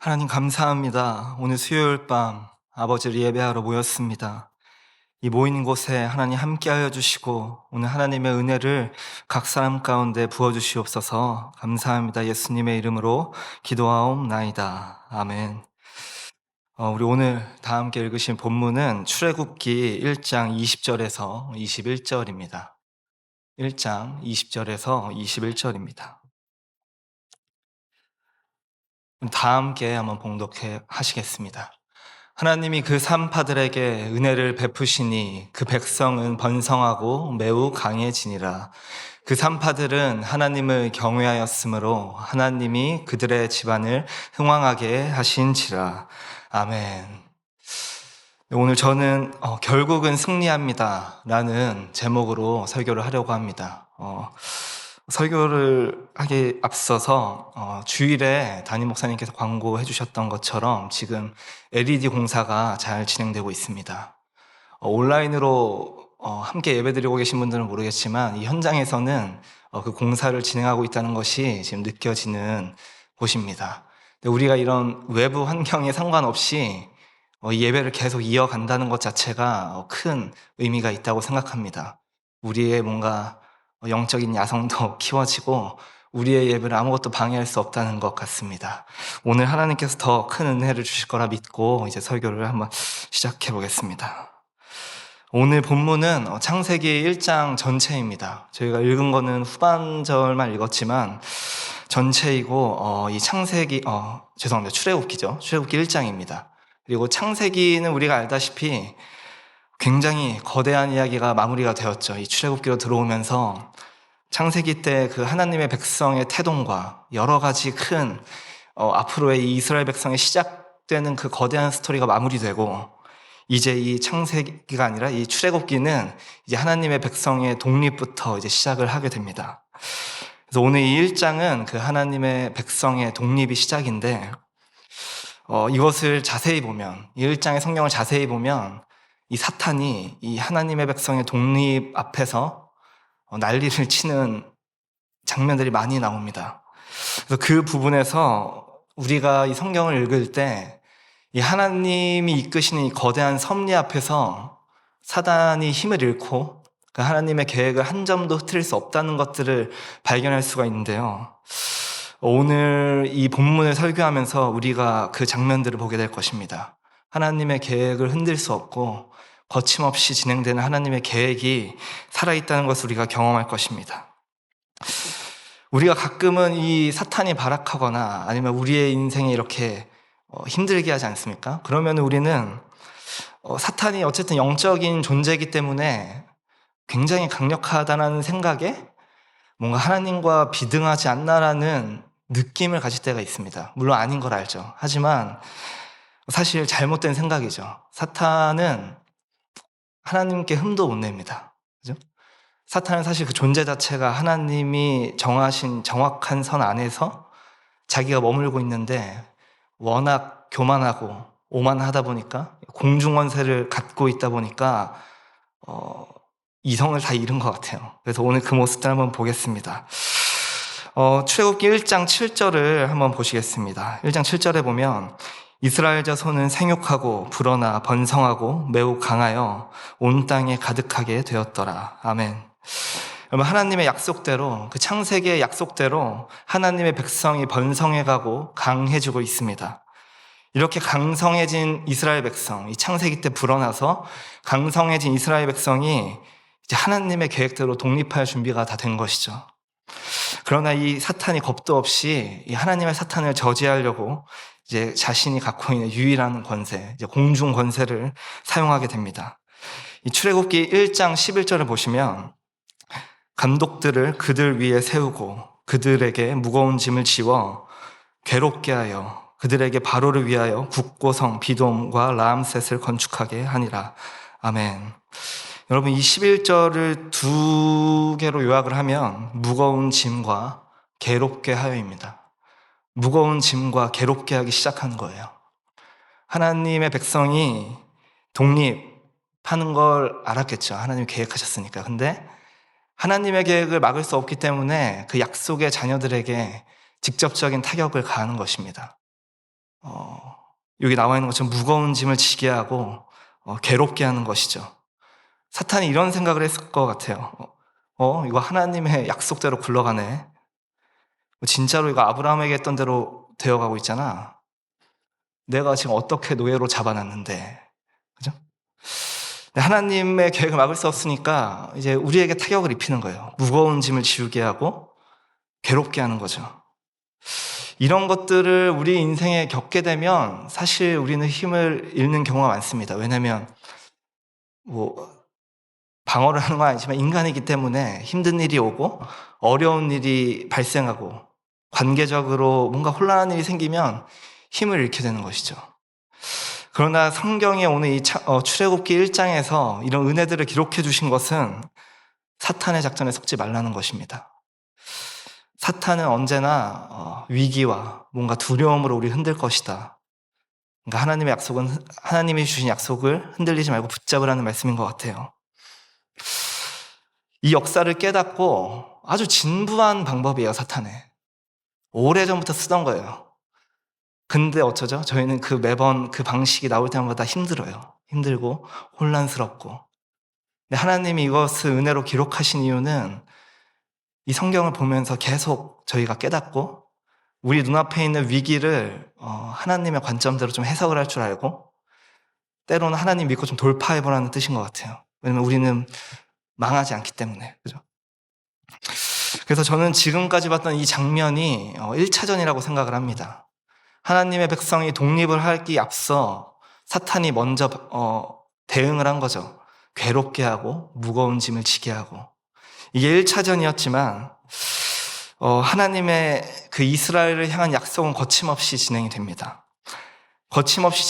하나님 감사합니다. 오늘 수요일 밤 아버지를 예배하러 모였습니다. 이 모인 곳에 하나님 함께하여 주시고 오늘 하나님의 은혜를 각 사람 가운데 부어주시옵소서. 감사합니다. 예수님의 이름으로 기도하옵나이다. 아멘. 우리 오늘 다 함께 읽으신 본문은 출애굽기 1장 20절에서 21절입니다. 1장 20절에서 21절입니다. 다 함께 한번 봉독해 하시겠습니다. 하나님이 그 산파들에게 은혜를 베푸시니 그 백성은 번성하고 매우 강해지니라. 그 산파들은 하나님을 경외하였으므로 하나님이 그들의 집안을 흥왕하게 하신지라. 아멘. 오늘 저는 결국은 승리합니다 라는 제목으로 설교를 하려고 합니다. 설교를 하기 앞서서 주일에 담임 목사님께서 광고해 주셨던 것처럼 지금 LED 공사가 잘 진행되고 있습니다. 온라인으로 함께 예배드리고 계신 분들은 모르겠지만 이 현장에서는 그 공사를 진행하고 있다는 것이 지금 느껴지는 곳입니다. 우리가 이런 외부 환경에 상관없이 이 예배를 계속 이어간다는 것 자체가 큰 의미가 있다고 생각합니다. 우리의 뭔가 영적인 야성도 키워지고 우리의 예배를 아무것도 방해할 수 없다는 것 같습니다. 오늘 하나님께서 더 큰 은혜를 주실 거라 믿고 이제 설교를 한번 시작해 보겠습니다. 오늘 본문은 창세기 1장 전체입니다. 저희가 읽은 거는 후반절만 읽었지만 전체이고 이 창세기 죄송합니다. 출애굽기죠. 출애굽기 1장입니다. 그리고 창세기는 우리가 알다시피 굉장히 거대한 이야기가 마무리가 되었죠. 이 출애굽기로 들어오면서 창세기 때 그 하나님의 백성의 태동과 여러 가지 큰 앞으로의 이 이스라엘 백성의 시작되는 그 거대한 스토리가 마무리되고 이제 이 창세기가 아니라 이 출애굽기는 이제 하나님의 백성의 독립부터 이제 시작을 하게 됩니다. 그래서 오늘 이 1장은 그 하나님의 백성의 독립이 시작인데 이것을 자세히 보면 이 1장의 성경을 자세히 보면 이 사탄이 이 하나님의 백성의 독립 앞에서 난리를 치는 장면들이 많이 나옵니다. 그래서 그 부분에서 우리가 이 성경을 읽을 때 이 하나님이 이끄시는 이 거대한 섭리 앞에서 사단이 힘을 잃고 그 하나님의 계획을 한 점도 흐트릴 수 없다는 것들을 발견할 수가 있는데요. 오늘 이 본문을 설교하면서 우리가 그 장면들을 보게 될 것입니다. 하나님의 계획을 흔들 수 없고 거침없이 진행되는 하나님의 계획이 살아있다는 것을 우리가 경험할 것입니다. 우리가 가끔은 이 사탄이 발악하거나 아니면 우리의 인생에 이렇게 힘들게 하지 않습니까? 그러면 우리는 사탄이 어쨌든 영적인 존재이기 때문에 굉장히 강력하다는 생각에 뭔가 하나님과 비등하지 않나라는 느낌을 가질 때가 있습니다. 물론 아닌 걸 알죠. 하지만 사실 잘못된 생각이죠. 사탄은 하나님께 흠도 못 냅니다. 그죠? 사탄은 사실 그 존재 자체가 하나님이 정하신 정확한 선 안에서 자기가 머물고 있는데 워낙 교만하고 오만하다 보니까 공중원세를 갖고 있다 보니까 이성을 다 잃은 것 같아요. 그래서 오늘 그 모습들 한번 보겠습니다. 출애굽기 1장 7절을 한번 보시겠습니다. 1장 7절에 보면 이스라엘 자손은 생육하고 불어나 번성하고 매우 강하여 온 땅에 가득하게 되었더라. 아멘. 여러분, 하나님의 약속대로, 그 창세기의 약속대로 하나님의 백성이 번성해가고 강해지고 있습니다. 이렇게 강성해진 이스라엘 백성, 이 창세기 때 불어나서 강성해진 이스라엘 백성이 이제 하나님의 계획대로 독립할 준비가 다 된 것이죠. 그러나 이 사탄이 겁도 없이 이 하나님의 사탄을 저지하려고 이제 자신이 갖고 있는 유일한 권세, 이제 공중 권세를 사용하게 됩니다. 이 출애굽기 1장 11절을 보시면 감독들을 그들 위에 세우고 그들에게 무거운 짐을 지워 괴롭게 하여 그들에게 바로를 위하여 국고성 비돔과 라암셋을 건축하게 하니라. 아멘. 여러분, 이 11절을 두 개로 요약을 하면 무거운 짐과 괴롭게 하여입니다. 무거운 짐과 괴롭게 하기 시작한 거예요. 하나님의 백성이 독립하는 걸 알았겠죠. 하나님이 계획하셨으니까. 근데 하나님의 계획을 막을 수 없기 때문에 그 약속의 자녀들에게 직접적인 타격을 가하는 것입니다. 어, 여기 나와 있는 것처럼 무거운 짐을 지게 하고 괴롭게 하는 것이죠. 사탄이 이런 생각을 했을 것 같아요. 이거 하나님의 약속대로 굴러가네. 진짜로 이거 아브라함에게 했던 대로 되어가고 있잖아. 내가 지금 어떻게 노예로 잡아놨는데. 그죠? 하나님의 계획을 막을 수 없으니까 이제 우리에게 타격을 입히는 거예요. 무거운 짐을 지우게 하고 괴롭게 하는 거죠. 이런 것들을 우리 인생에 겪게 되면 사실 우리는 힘을 잃는 경우가 많습니다. 왜냐하면 방어를 하는 건 아니지만 인간이기 때문에 힘든 일이 오고 어려운 일이 발생하고 관계적으로 뭔가 혼란한 일이 생기면 힘을 잃게 되는 것이죠. 그러나 성경에 오늘 이 출애굽기 1장에서 이런 은혜들을 기록해 주신 것은 사탄의 작전에 속지 말라는 것입니다. 사탄은 언제나 위기와 뭔가 두려움으로 우리 흔들 것이다. 그러니까 하나님의 약속은, 하나님이 주신 약속을 흔들리지 말고 붙잡으라는 말씀인 것 같아요. 이 역사를 깨닫고 아주 진부한 방법이에요, 사탄의. 오래전부터 쓰던 거예요. 근데 어쩌죠? 저희는 매번 그 방식이 나올 때마다 힘들어요. 힘들고 혼란스럽고. 근데 하나님이 이것을 은혜로 기록하신 이유는 이 성경을 보면서 계속 저희가 깨닫고 우리 눈앞에 있는 위기를 하나님의 관점대로 좀 해석을 할 줄 알고 때로는 하나님 믿고 좀 돌파해보라는 뜻인 것 같아요. 왜냐면 우리는 망하지 않기 때문에. 그죠? 그래서 저는 지금까지 봤던 이 장면이 1차전이라고 생각을 합니다. 하나님의 백성이 독립을 하기 앞서 사탄이 먼저 대응을 한 거죠. 괴롭게 하고 무거운 짐을 지게 하고. 이게 1차전이었지만 하나님의 그 이스라엘을 향한 약속은 거침없이 진행이 됩니다. 거침없이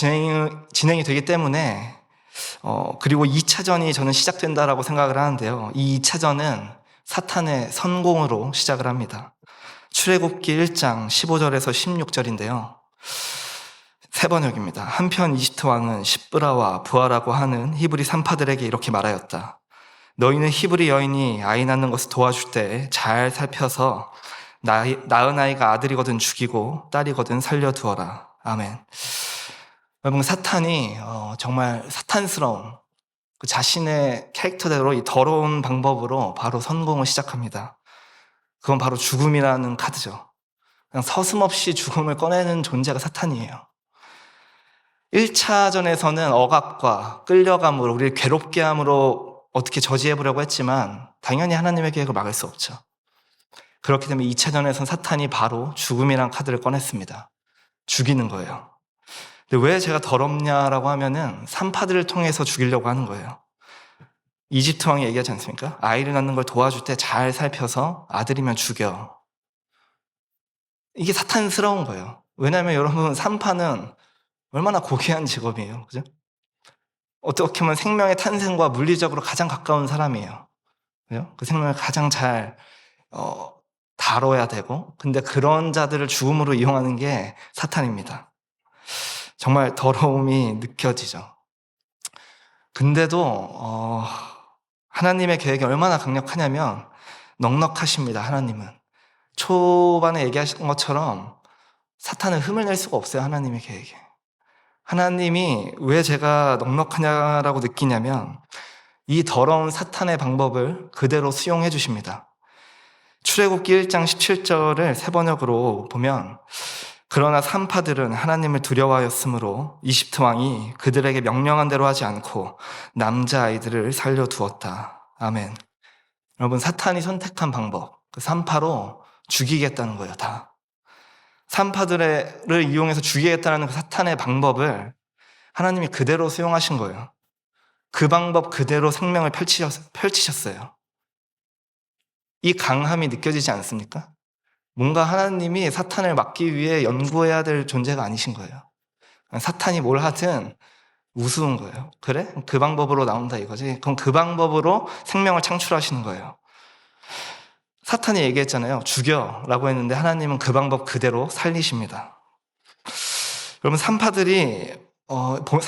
진행이 되기 때문에 그리고 2차전이 저는 시작된다라고 생각을 하는데요. 이 2차전은 사탄의 선공으로 시작을 합니다. 출애굽기 1장 15절에서 16절인데요. 세 번역입니다. 한편 이집트 왕은 십브라와 부하라고 하는 히브리 산파들에게 이렇게 말하였다. 너희는 히브리 여인이 아이 낳는 것을 도와줄 때 잘 살펴서 낳은 아이가 아들이거든 죽이고 딸이거든 살려두어라. 아멘. 여러분, 사탄이 정말 사탄스러운 그 자신의 캐릭터대로 이 더러운 방법으로 바로 선공을 시작합니다. 그건 바로 죽음이라는 카드죠. 그냥 서슴없이 죽음을 꺼내는 존재가 사탄이에요. 1차전에서는 억압과 끌려감으로 우리를 괴롭게 함으로 어떻게 저지해보려고 했지만 당연히 하나님의 계획을 막을 수 없죠. 그렇기 때문에 2차전에서는 사탄이 바로 죽음이라는 카드를 꺼냈습니다. 죽이는 거예요. 근데 왜 제가 더럽냐라고 하면은 산파들을 통해서 죽이려고 하는 거예요. 이집트 왕이 얘기하지 않습니까? 아이를 낳는 걸 도와줄 때 잘 살펴서 아들이면 죽여. 이게 사탄스러운 거예요. 왜냐하면 여러분, 산파는 얼마나 고귀한 직업이에요. 그죠? 어떻게 보면 생명의 탄생과 물리적으로 가장 가까운 사람이에요. 그죠? 그 생명을 가장 잘 다뤄야 되고, 근데 그런 자들을 죽음으로 이용하는 게 사탄입니다. 정말 더러움이 느껴지죠. 근데도 하나님의 계획이 얼마나 강력하냐면 넉넉하십니다. 하나님은 초반에 얘기하신 것처럼 사탄은 흠을 낼 수가 없어요. 하나님의 계획에. 하나님이 왜 제가 넉넉하냐라고 느끼냐면 이 더러운 사탄의 방법을 그대로 수용해 주십니다. 출애굽기 1장 17절을 세 번역으로 보면 그러나 산파들은 하나님을 두려워하였으므로 이집트 왕이 그들에게 명령한 대로 하지 않고 남자아이들을 살려두었다. 아멘. 여러분, 사탄이 선택한 방법, 그 산파로 죽이겠다는 거예요. 다. 산파들을 이용해서 죽이겠다는 그 사탄의 방법을 하나님이 그대로 수용하신 거예요. 그 방법 그대로 생명을 펼치셨어요. 이 강함이 느껴지지 않습니까? 뭔가 하나님이 사탄을 막기 위해 연구해야 될 존재가 아니신 거예요. 사탄이 뭘 하든 우스운 거예요. 그래? 그 방법으로 나온다 이거지. 그럼 그 방법으로 생명을 창출하시는 거예요. 사탄이 얘기했잖아요. 죽여라고 했는데 하나님은 그 방법 그대로 살리십니다. 여러분, 산파들이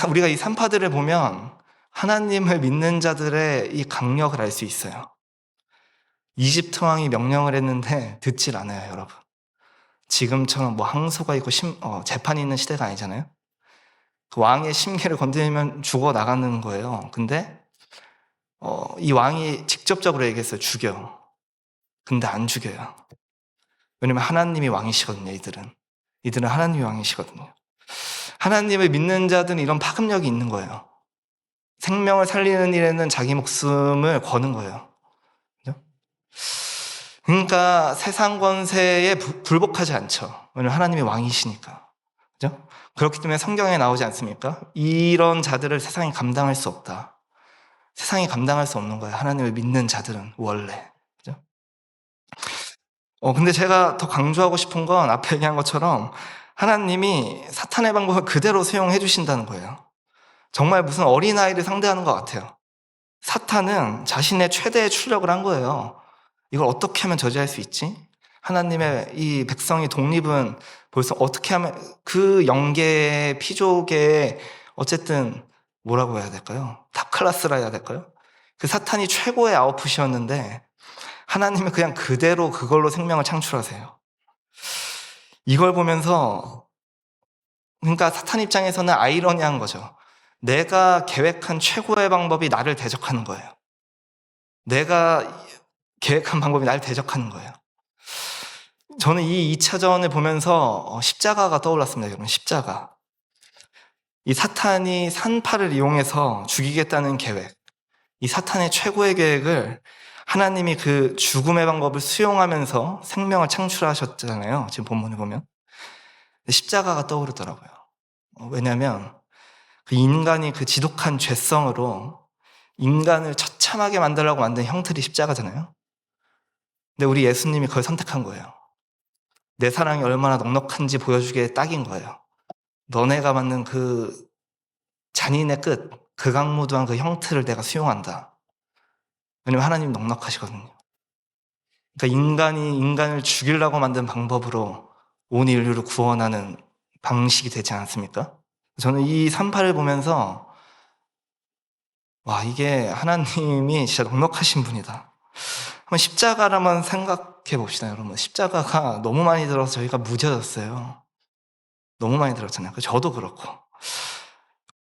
우리가 이 산파들을 보면 하나님을 믿는 자들의 이 강력을 알 수 있어요. 이집트 왕이 명령을 했는데 듣질 않아요, 여러분. 지금처럼 뭐 항소가 있고 재판이 있는 시대가 아니잖아요. 그 왕의 심계를 건드리면 죽어 나가는 거예요. 근데 이 왕이 직접적으로 얘기했어요. 죽여. 근데 안 죽여요. 왜냐면 하나님이 왕이시거든요. 이들은 하나님이 왕이시거든요. 하나님을 믿는 자들은 이런 파급력이 있는 거예요. 생명을 살리는 일에는 자기 목숨을 거는 거예요. 그죠? 그러니까 세상 권세에 굴복하지 않죠. 왜냐면 하나님이 왕이시니까. 그죠? 그렇기 때문에 성경에 나오지 않습니까? 이런 자들을 세상이 감당할 수 없다. 세상이 감당할 수 없는 거예요. 하나님을 믿는 자들은 원래. 그죠? 근데 제가 더 강조하고 싶은 건 앞에 얘기한 것처럼 하나님이 사탄의 방법을 그대로 수용해 주신다는 거예요. 정말 무슨 어린아이를 상대하는 것 같아요. 사탄은 자신의 최대의 출력을 한 거예요. 이걸 어떻게 하면 저지할 수 있지? 하나님의 이 백성의 독립은 벌써 어떻게 하면 그 영계, 피조계 어쨌든 뭐라고 해야 될까요? 탑클래스라 해야 될까요? 그 사탄이 최고의 아웃풋이었는데 하나님은 그냥 그대로 그걸로 생명을 창출하세요. 이걸 보면서 그러니까 사탄 입장에서는 아이러니한 거죠. 내가 계획한 최고의 방법이 나를 대적하는 거예요. 내가 계획한 방법이 나를 대적하는 거예요. 저는 이 2차전을 보면서 십자가가 떠올랐습니다. 여러분, 십자가. 이 사탄이 산파를 이용해서 죽이겠다는 계획, 이 사탄의 최고의 계획을 하나님이 그 죽음의 방법을 수용하면서 생명을 창출하셨잖아요. 지금 본문을 보면. 십자가가 떠오르더라고요. 왜냐하면 그 인간이 그 지독한 죄성으로 인간을 처참하게 만들려고 만든 형틀이 십자가잖아요. 근데 우리 예수님이 그걸 선택한 거예요. 내 사랑이 얼마나 넉넉한지 보여주기에 딱인 거예요. 너네가 만든 그 잔인의 끝, 극악무도한 그 형틀을 내가 수용한다. 왜냐면 하나님 넉넉하시거든요. 그러니까 인간이 인간을 죽이려고 만든 방법으로 온 인류를 구원하는 방식이 되지 않습니까? 저는 이 3파를 보면서 와, 이게 하나님이 진짜 넉넉하신 분이다. 한번 십자가를 한번 생각해 봅시다, 여러분. 십자가가 너무 많이 들어서 저희가 무뎌졌어요. 너무 많이 들었잖아요. 저도 그렇고.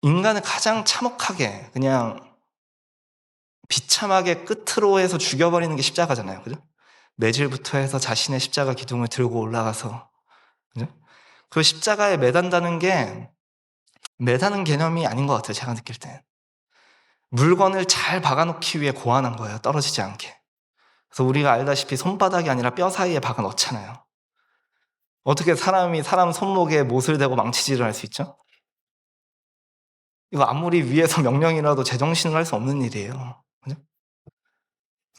인간을 가장 참혹하게 그냥 비참하게 끝으로 해서 죽여버리는 게 십자가잖아요. 그죠? 매질부터 해서 자신의 십자가 기둥을 들고 올라가서. 그죠? 그 십자가에 매단다는 게 매다는 개념이 아닌 것 같아요. 제가 느낄 땐. 물건을 잘 박아놓기 위해 고안한 거예요. 떨어지지 않게. 그래서 우리가 알다시피 손바닥이 아니라 뼈 사이에 박아 넣잖아요. 어떻게 사람이 사람 손목에 못을 대고 망치질을 할 수 있죠? 이거 아무리 위에서 명령이라도 제정신을 할 수 없는 일이에요. 그죠?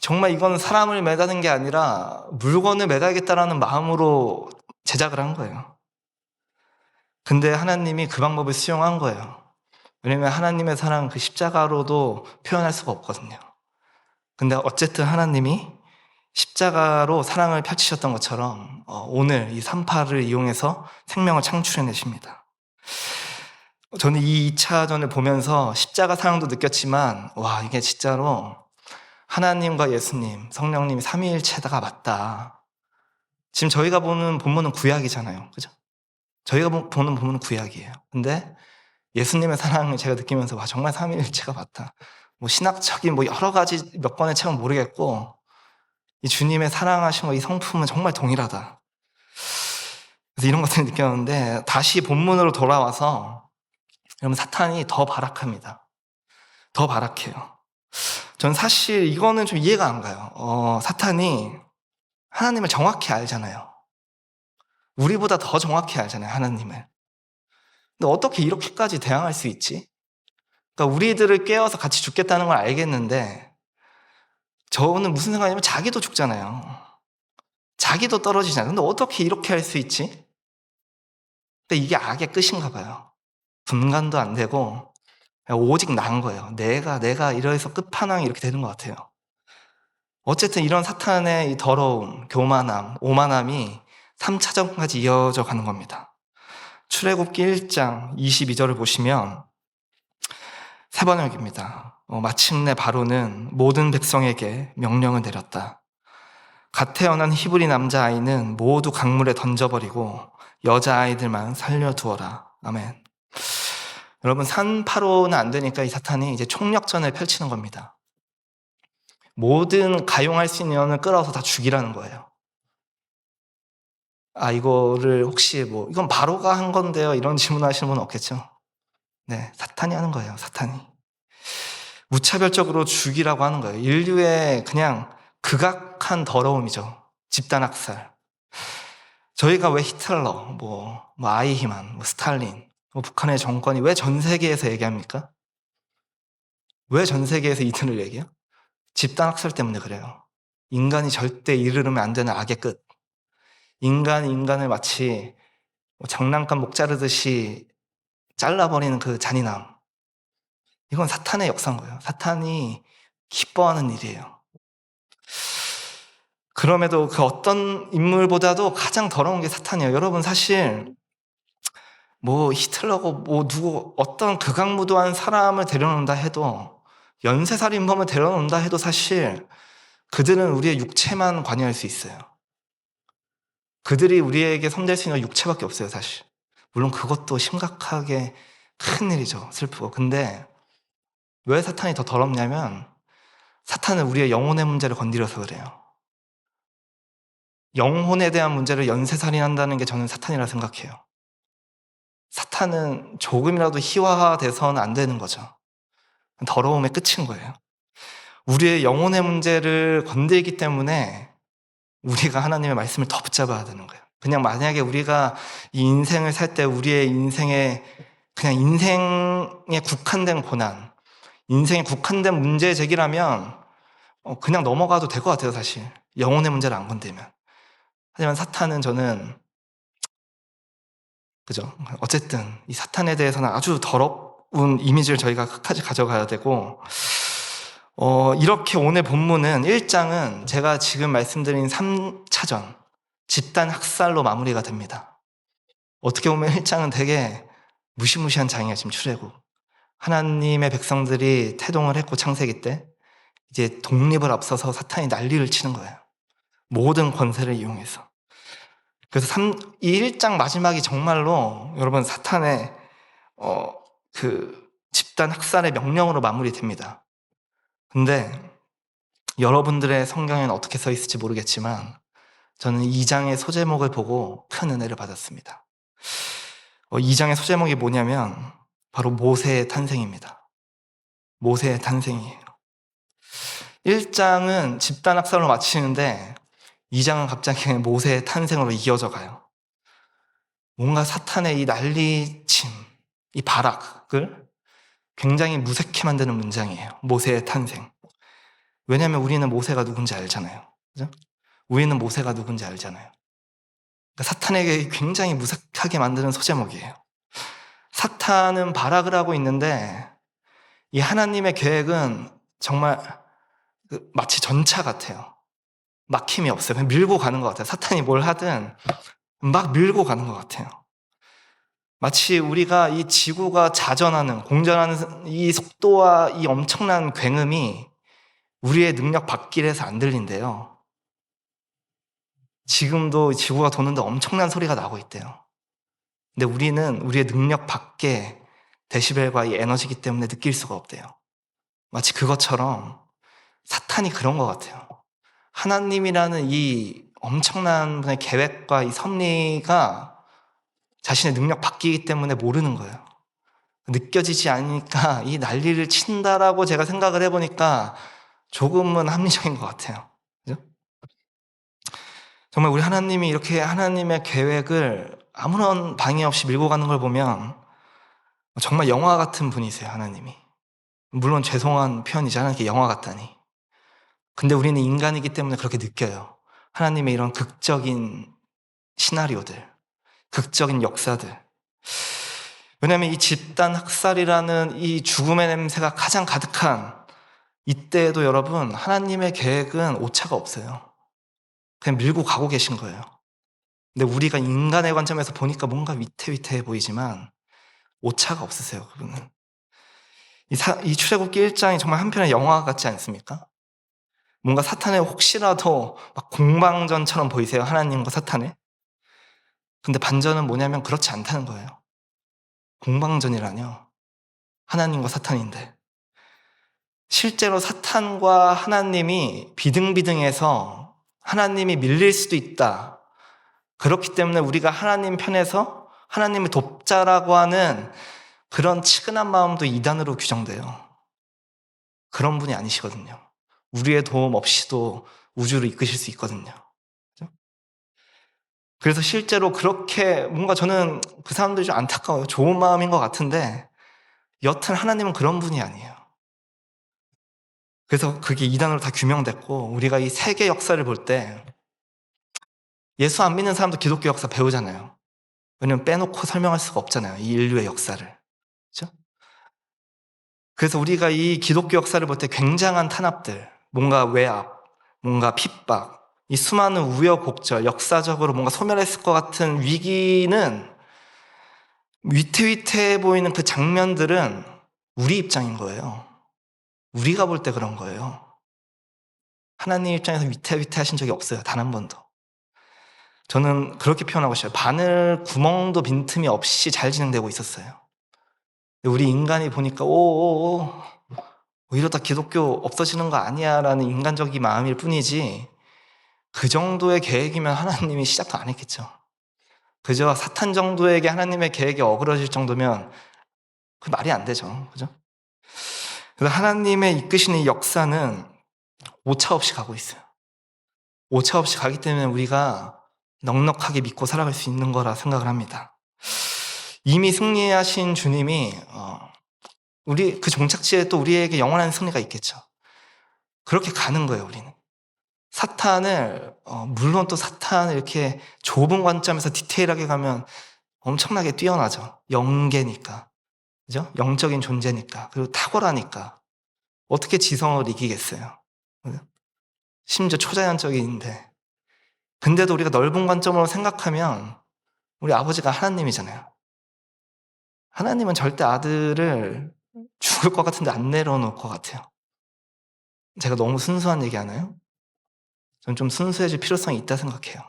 정말 이건 사람을 매다는 게 아니라 물건을 매다겠다라는 마음으로 제작을 한 거예요. 근데 하나님이 그 방법을 수용한 거예요. 왜냐면 하나님의 사랑 그 십자가로도 표현할 수가 없거든요. 근데 어쨌든 하나님이 십자가로 사랑을 펼치셨던 것처럼 오늘 이 3파를 이용해서 생명을 창출해내십니다. 저는 이 2차전을 보면서 십자가 사랑도 느꼈지만 와, 이게 진짜로 하나님과 예수님, 성령님이 삼위일체가 맞다. 지금 저희가 보는 본문은 구약이잖아요. 그죠? 저희가 보는 본문은 구약이에요. 근데 예수님의 사랑을 제가 느끼면서 와, 정말 삼위일체가 맞다. 뭐 신학적인 뭐 여러 가지 몇 권의 책은 모르겠고 이 주님의 사랑하신 거 이 성품은 정말 동일하다. 그래서 이런 것들을 느꼈는데 다시 본문으로 돌아와서 여러분 사탄이 더 발악합니다. 더 발악해요. 전 사실 이거는 좀 이해가 안 가요. 사탄이 하나님을 정확히 알잖아요. 우리보다 더 정확히 알잖아요, 하나님을. 근데 어떻게 이렇게까지 대항할 수 있지? 그러니까 우리들을 깨워서 같이 죽겠다는 걸 알겠는데 저는 무슨 생각이냐면 자기도 죽잖아요. 자기도 떨어지잖아요. 근데 어떻게 이렇게 할 수 있지? 근데 이게 악의 끝인가 봐요. 분간도 안 되고 오직 난 거예요. 내가 이래서 끝판왕이 이렇게 되는 것 같아요. 어쨌든 이런 사탄의 이 더러움, 교만함, 오만함이 3차전까지 이어져 가는 겁니다. 출애굽기 1장 22절을 보시면 세 번역입니다. 마침내 바로는 모든 백성에게 명령을 내렸다. 갓 태어난 히브리 남자아이는 모두 강물에 던져버리고 여자아이들만 살려두어라. 아멘. 여러분, 산파로는 안 되니까 이 사탄이 이제 총력전을 펼치는 겁니다. 모든 가용할 수 있는 인원을 끌어서 다 죽이라는 거예요. 이거를 혹시 이건 바로가 한 건데요, 이런 질문 하시는 분은 없겠죠? 네, 사탄이 하는 거예요, 사탄이. 무차별적으로 죽이라고 하는 거예요. 인류의 그냥 극악한 더러움이죠. 집단학살. 저희가 왜 히틀러, 아이히만, 스탈린, 북한의 정권이 왜 전 세계에서 얘기합니까? 왜 전 세계에서 이들을 얘기해요? 집단학살 때문에 그래요. 인간이 절대 이르르면 안 되는 악의 끝. 인간이 인간을 마치 장난감 목 자르듯이 잘라버리는 그 잔인함. 이건 사탄의 역사인 거예요. 사탄이 기뻐하는 일이에요. 그럼에도 그 어떤 인물보다도 가장 더러운 게 사탄이에요. 여러분, 사실 히틀러고 누구 어떤 극악무도한 사람을 데려놓는다 해도, 연쇄살인범을 데려놓는다 해도 사실 그들은 우리의 육체만 관여할 수 있어요. 그들이 우리에게 손댈 수 있는 육체밖에 없어요, 사실. 물론 그것도 심각하게 큰 일이죠. 슬프고. 근데 왜 사탄이 더 더럽냐면, 사탄은 우리의 영혼의 문제를 건드려서 그래요. 영혼에 대한 문제를 연쇄살인한다는 게 저는 사탄이라 생각해요. 사탄은 조금이라도 희화화돼서는 안 되는 거죠. 더러움의 끝인 거예요. 우리의 영혼의 문제를 건들기 때문에 우리가 하나님의 말씀을 더 붙잡아야 되는 거예요. 그냥 만약에 우리가 이 인생을 살 때 우리의 인생에 그냥 인생에 국한된 고난, 인생에 국한된 문제 제기라면 그냥 넘어가도 될 것 같아요, 사실. 영혼의 문제를 안 건들면. 하지만 사탄은 저는, 그죠? 어쨌든 이 사탄에 대해서는 아주 더러운 이미지를 저희가 끝까지 가져가야 되고, 이렇게 오늘 본문은 1장은 제가 지금 말씀드린 3차전, 집단 학살로 마무리가 됩니다. 어떻게 보면 1장은 되게 무시무시한 장이에요, 지금 출애굽. 하나님의 백성들이 태동을 했고 창세기 때 이제 독립을 앞서서 사탄이 난리를 치는 거예요. 모든 권세를 이용해서. 그래서 이 1장 마지막이 정말로 여러분 사탄의 그 집단 학살의 명령으로 마무리됩니다. 근데 여러분들의 성경에는 어떻게 써 있을지 모르겠지만 저는 2장의 소제목을 보고 큰 은혜를 받았습니다. 2장의 소제목이 뭐냐면 바로 모세의 탄생입니다. 모세의 탄생이에요. 1장은 집단 학살로 마치는데 2장은 갑자기 모세의 탄생으로 이어져 가요. 뭔가 사탄의 이 난리침, 이 발악을 굉장히 무색해 만드는 문장이에요. 모세의 탄생. 왜냐하면 우리는 모세가 누군지 알잖아요. 그죠? 우리는 모세가 누군지 알잖아요. 그러니까 사탄에게 굉장히 무색하게 만드는 소제목이에요. 사탄은 발악을 하고 있는데 이 하나님의 계획은 정말 마치 전차 같아요. 막힘이 없어요. 그냥 밀고 가는 것 같아요. 사탄이 뭘 하든 막 밀고 가는 것 같아요. 마치 우리가 이 지구가 자전하는, 공전하는 이 속도와 이 엄청난 굉음이 우리의 능력 밖이라서 안 들린대요. 지금도 지구가 도는데 엄청난 소리가 나고 있대요. 근데 우리는 우리의 능력 밖의 데시벨과 이 에너지이기 때문에 느낄 수가 없대요. 마치 그것처럼 사탄이 그런 것 같아요. 하나님이라는 이 엄청난 분의 계획과 이 섭리가 자신의 능력 밖이기 때문에 모르는 거예요. 느껴지지 않으니까 이 난리를 친다라고 제가 생각을 해보니까 조금은 합리적인 것 같아요. 그죠? 정말 우리 하나님이 이렇게 하나님의 계획을 아무런 방해 없이 밀고 가는 걸 보면 정말 영화 같은 분이세요, 하나님이. 물론 죄송한 표현이지, 하나님께 영화 같다니. 근데 우리는 인간이기 때문에 그렇게 느껴요. 하나님의 이런 극적인 시나리오들, 극적인 역사들. 왜냐하면 이 집단 학살이라는 이 죽음의 냄새가 가장 가득한 이때에도 여러분, 하나님의 계획은 오차가 없어요. 그냥 밀고 가고 계신 거예요. 근데 우리가 인간의 관점에서 보니까 뭔가 위태위태해 보이지만 오차가 없으세요, 그분은. 이 출애굽기 1장이 정말 한편의 영화 같지 않습니까? 뭔가 사탄에 혹시라도 막 공방전처럼 보이세요? 하나님과 사탄에? 근데 반전은 뭐냐면 그렇지 않다는 거예요. 공방전이라뇨. 하나님과 사탄인데. 실제로 사탄과 하나님이 비등비등해서 하나님이 밀릴 수도 있다. 그렇기 때문에 우리가 하나님 편에서 하나님을 돕자라고 하는 그런 치근한 마음도 이단으로 규정돼요. 그런 분이 아니시거든요. 우리의 도움 없이도 우주를 이끄실 수 있거든요. 그죠? 그래서 실제로 그렇게 뭔가 저는 그 사람들이 좀 안타까워요. 좋은 마음인 것 같은데 여튼 하나님은 그런 분이 아니에요. 그래서 그게 이단으로 다 규명됐고 우리가 이 세계 역사를 볼 때 예수 안 믿는 사람도 기독교 역사 배우잖아요. 왜냐면 빼놓고 설명할 수가 없잖아요. 이 인류의 역사를. 그렇죠? 그래서 우리가 이 기독교 역사를 볼 때 굉장한 탄압들, 뭔가 외압, 뭔가 핍박, 이 수많은 우여곡절, 역사적으로 뭔가 소멸했을 것 같은 위기는 위태위태해 보이는 그 장면들은 우리 입장인 거예요. 우리가 볼 때 그런 거예요. 하나님 입장에서 위태위태하신 적이 없어요. 단 한 번도. 저는 그렇게 표현하고 싶어요. 바늘 구멍도 빈틈이 없이 잘 진행되고 있었어요. 우리 인간이 보니까 이러다 기독교 없어지는 거 아니야 라는 인간적인 마음일 뿐이지 그 정도의 계획이면 하나님이 시작도 안 했겠죠. 그저 사탄 정도에게 하나님의 계획이 어그러질 정도면 그 말이 안 되죠. 그죠? 그래서 하나님의 이끄시는 이 역사는 오차 없이 가고 있어요. 오차 없이 가기 때문에 우리가 넉넉하게 믿고 살아갈 수 있는 거라 생각을 합니다. 이미 승리하신 주님이 우리 그 종착지에 또 우리에게 영원한 승리가 있겠죠. 그렇게 가는 거예요, 우리는. 사탄을 물론 또 사탄을 이렇게 좁은 관점에서 디테일하게 가면 엄청나게 뛰어나죠. 영계니까. 그죠? 영적인 존재니까. 그리고 탁월하니까. 어떻게 지성을 이기겠어요? 그죠? 심지어 초자연적인데. 근데도 우리가 넓은 관점으로 생각하면 우리 아버지가 하나님이잖아요. 하나님은 절대 아들을 죽을 것 같은데 안 내려놓을 것 같아요. 제가 너무 순수한 얘기 하나요? 전 좀 순수해질 필요성이 있다 생각해요.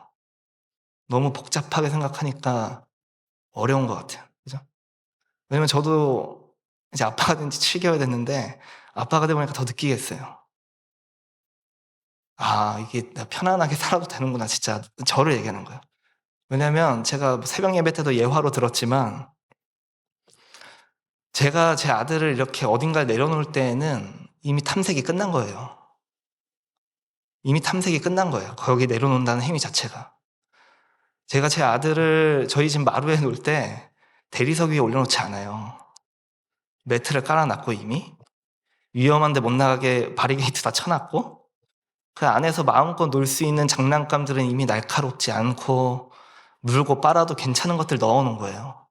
너무 복잡하게 생각하니까 어려운 것 같아요. 그죠? 왜냐면 저도 이제 아빠가 된 지 7개월 됐는데 아빠가 되고 보니까 더 느끼겠어요. 이게 나 편안하게 살아도 되는구나. 진짜 저를 얘기하는 거예요. 왜냐면 제가 새벽 예배 때도 예화로 들었지만 제가 제 아들을 이렇게 어딘가에 내려놓을 때에는 이미 탐색이 끝난 거예요. 이미 탐색이 끝난 거예요. 거기 내려놓는다는 행위 자체가. 제가 제 아들을 저희 집 마루에 놓을 때 대리석 위에 올려놓지 않아요. 매트를 깔아놨고 이미 위험한데 못 나가게 바리게이트 다 쳐놨고 그 안에서 마음껏 놀 수 있는 장난감들은 이미 날카롭지 않고 물고 빨아도 괜찮은 것들 넣어놓은 거예요.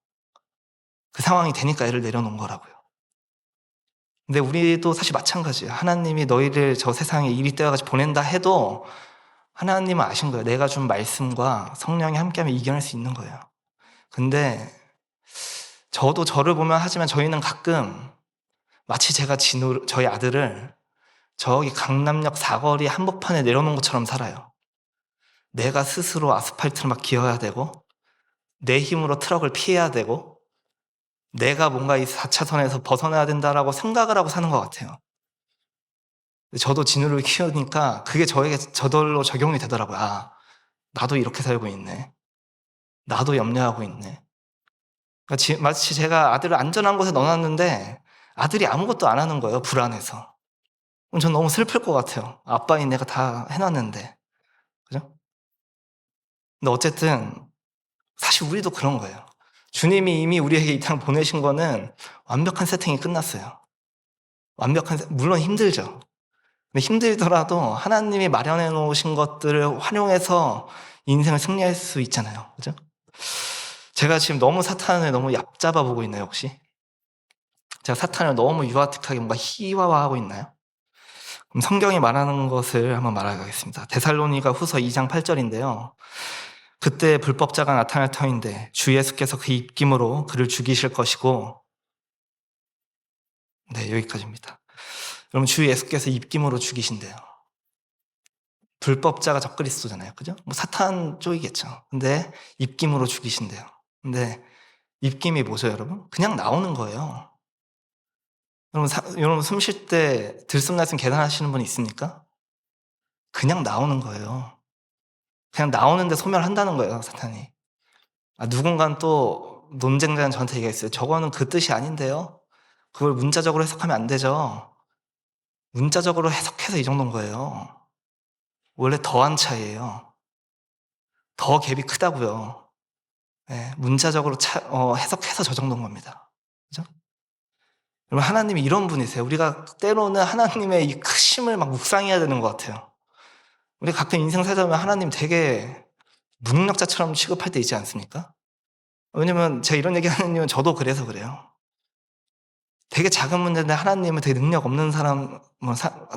그 상황이 되니까 애를 내려놓은 거라고요. 근데 우리도 사실 마찬가지예요. 하나님이 너희를 저 세상에 이리 떼어가지고 보낸다 해도 하나님은 아신 거예요. 내가 준 말씀과 성령이 함께하면 이겨낼 수 있는 거예요. 근데 저도 저를 보면 하지만 저희는 가끔 마치 제가 저희 아들을 저기 강남역 사거리 한복판에 내려놓은 것처럼 살아요. 내가 스스로 아스팔트를 막 기어야 되고 내 힘으로 트럭을 피해야 되고 내가 뭔가 이 4차선에서 벗어나야 된다라고 생각을 하고 사는 것 같아요. 저도 진우를 키우니까 그게 저절로 적용이 되더라고요. 나도 이렇게 살고 있네. 나도 염려하고 있네. 그러니까 마치 제가 아들을 안전한 곳에 넣어놨는데 아들이 아무것도 안 하는 거예요. 불안해서. 그럼 전 너무 슬플 것 같아요. 아빠인 내가 다 해놨는데. 그죠? 근데 어쨌든 사실 우리도 그런 거예요. 주님이 이미 우리에게 이 땅 보내신 거는 완벽한 세팅이 끝났어요. 물론 힘들죠. 근데 힘들더라도 하나님이 마련해 놓으신 것들을 활용해서 인생을 승리할 수 있잖아요. 그죠? 제가 지금 너무 사탄을 너무 얕잡아 보고 있나요, 혹시? 제가 사탄을 너무 유아틱하게 뭔가 희화화하고 있나요? 그럼 성경이 말하는 것을 한번 말하겠습니다. 데살로니가 후서 2장 8절인데요. 그때 불법자가 나타날 터인데 주 예수께서 그 입김으로 그를 죽이실 것이고 네, 여기까지입니다. 여러분 주 예수께서 입김으로 죽이신대요. 불법자가 적그리스도잖아요. 그죠? 뭐 사탄 쪽이겠죠. 근데 입김으로 죽이신대요. 근데 입김이 뭐죠, 여러분? 그냥 나오는 거예요. 여러분 숨 쉴 때 들숨날숨 계산하시는 분 있습니까? 그냥 나오는 거예요. 그냥 나오는데 소멸한다는 거예요, 사탄이. 누군가는 또 논쟁자는 저한테 얘기했어요. 저거는 그 뜻이 아닌데요. 그걸 문자적으로 해석하면 안 되죠. 문자적으로 해석해서 이 정도인 거예요. 원래 더한 차이예요. 더 갭이 크다고요. 네, 문자적으로 해석해서 저 정도인 겁니다. 그죠? 여러분, 하나님이 이런 분이세요. 우리가 때로는 하나님의 이 크심을 막 묵상해야 되는 것 같아요. 우리 가끔 인생 살다 보면 하나님 되게 무능력자처럼 취급할 때 있지 않습니까? 왜냐면 제가 이런 얘기 하는 이유는 저도 그래서 그래요. 되게 작은 문제인데 하나님은 되게 능력 없는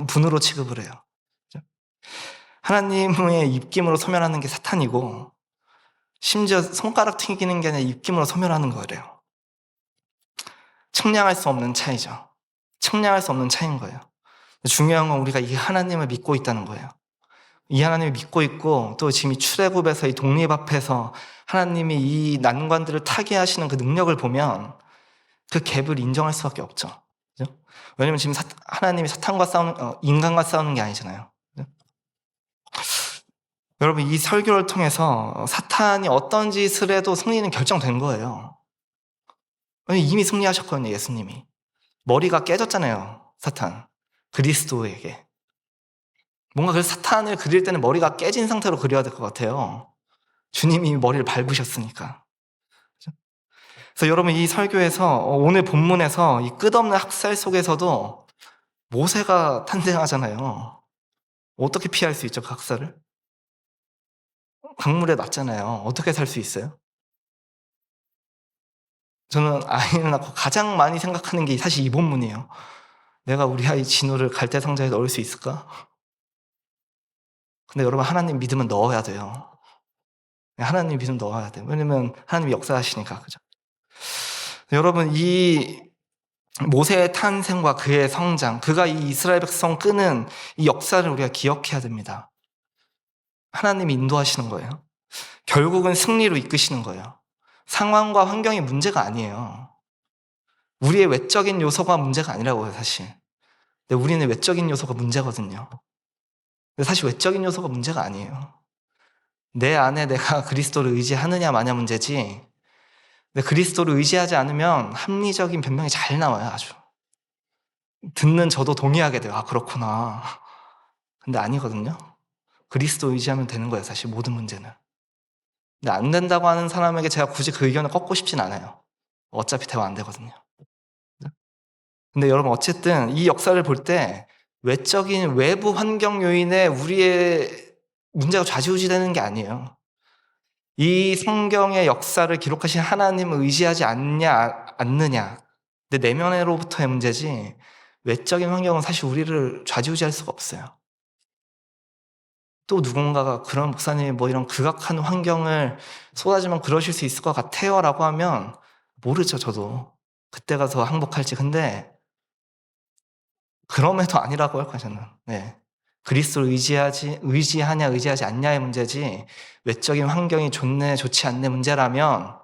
분으로 취급을 해요. 그죠? 하나님의 입김으로 소멸하는 게 사탄이고, 심지어 손가락 튕기는 게 아니라 입김으로 소멸하는 거래요. 측량할 수 없는 차이죠. 측량할 수 없는 차이인 거예요. 중요한 건 우리가 이 하나님을 믿고 있다는 거예요. 이 하나님을 믿고 있고, 또 지금 이 출애굽에서 이 독립 앞에서 하나님이 이 난관들을 타개하시는 그 능력을 보면 그 갭을 인정할 수밖에 없죠. 그죠? 왜냐면 지금 하나님이 사탄과 인간과 싸우는 게 아니잖아요. 그죠? 여러분, 이 설교를 통해서 사탄이 어떤 짓을 해도 승리는 결정된 거예요. 이미 승리하셨거든요, 예수님이. 머리가 깨졌잖아요, 사탄. 그리스도에게. 뭔가 그 사탄을 그릴 때는 머리가 깨진 상태로 그려야 될 것 같아요. 주님이 머리를 밟으셨으니까. 그래서 여러분, 이 설교에서 오늘 본문에서 이 끝없는 학살 속에서도 모세가 탄생하잖아요. 어떻게 피할 수 있죠, 그 학살을? 강물에 났잖아요. 어떻게 살 수 있어요? 저는 아이를 낳고 가장 많이 생각하는 게 사실 이 본문이에요. 내가 우리 아이 진호를 갈대상자에 넣을 수 있을까? 근데 여러분, 하나님 믿으면 넣어야 돼요. 하나님 믿으면 넣어야 돼요. 왜냐면 하나님이 역사하시니까. 그죠? 여러분, 이 모세의 탄생과 그의 성장, 그가 이 이스라엘 백성 끄는 이 역사를 우리가 기억해야 됩니다. 하나님이 인도하시는 거예요. 결국은 승리로 이끄시는 거예요. 상황과 환경이 문제가 아니에요. 우리의 외적인 요소가 문제가 아니라고요, 사실. 근데 우리는 외적인 요소가 문제거든요. 근데 사실 외적인 요소가 문제가 아니에요. 내 안에 내가 그리스도를 의지하느냐 마냐 문제지. 근데 그리스도를 의지하지 않으면 합리적인 변명이 잘 나와요, 아주. 듣는 저도 동의하게 돼요. 그렇구나. 근데 아니거든요. 그리스도 의지하면 되는 거예요, 사실 모든 문제는. 근데 안 된다고 하는 사람에게 제가 굳이 그 의견을 꺾고 싶진 않아요. 어차피 대화 안 되거든요. 근데 여러분, 어쨌든 이 역사를 볼 때 외적인 외부 환경 요인에 우리의 문제가 좌지우지되는 게 아니에요. 이 성경의 역사를 기록하신 하나님을 의지하지 않느냐. 근데 내면으로부터의 문제지 외적인 환경은 사실 우리를 좌지우지할 수가 없어요. 또 누군가가 그런 목사님이 뭐 이런 극악한 환경을 쏟아지면 그러실 수 있을 것 같아요 라고 하면 모르죠, 저도. 그때 가서 항복할지. 근데 그럼에도 아니라고 할 거예요, 저는. 네. 그리스도를 의지하냐, 의지하지 않냐의 문제지, 외적인 환경이 좋네, 좋지 않네 문제라면,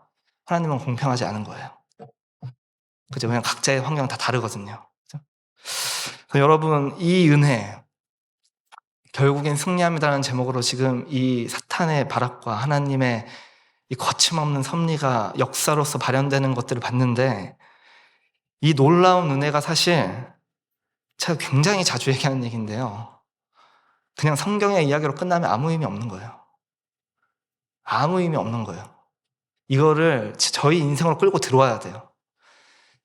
하나님은 공평하지 않은 거예요. 그죠? 왜냐면 각자의 환경은 다 다르거든요. 그죠? 그래서 여러분, 이 은혜, 결국엔 승리합니다라는 제목으로 지금 이 사탄의 발악과 하나님의 이 거침없는 섭리가 역사로서 발현되는 것들을 봤는데, 이 놀라운 은혜가 사실 제가 굉장히 자주 얘기하는 얘기인데요. 그냥 성경의 이야기로 끝나면 아무 의미 없는 거예요. 아무 의미 없는 거예요. 이거를 저희 인생으로 끌고 들어와야 돼요.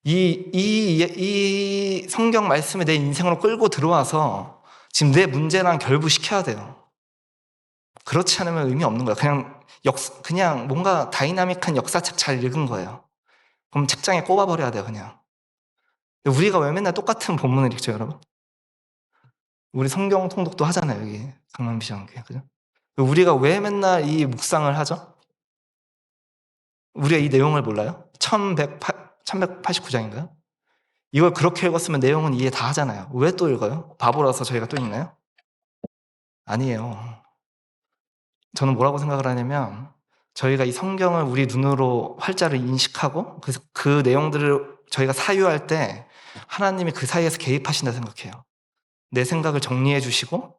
이 성경 말씀을 내 인생으로 끌고 들어와서 지금 내 문제랑 결부시켜야 돼요. 그렇지 않으면 의미 없는 거예요. 그냥 뭔가 다이나믹한 역사책 잘 읽은 거예요. 그럼 책장에 꼽아버려야 돼요, 그냥. 우리가 왜 맨날 똑같은 본문을 읽죠, 여러분? 우리 성경 통독도 하잖아요, 여기 강남비전교회. 그죠? 우리가 왜 맨날 이 묵상을 하죠? 우리가 이 내용을 몰라요? 1189장인가요? 이걸 그렇게 읽었으면 내용은 이해 다 하잖아요. 왜 또 읽어요? 바보라서 저희가 또 읽나요? 아니에요. 저는 뭐라고 생각을 하냐면 저희가 이 성경을 우리 눈으로 활자를 인식하고 그래서 그 내용들을 저희가 사유할 때 하나님이 그 사이에서 개입하신다 생각해요. 내 생각을 정리해 주시고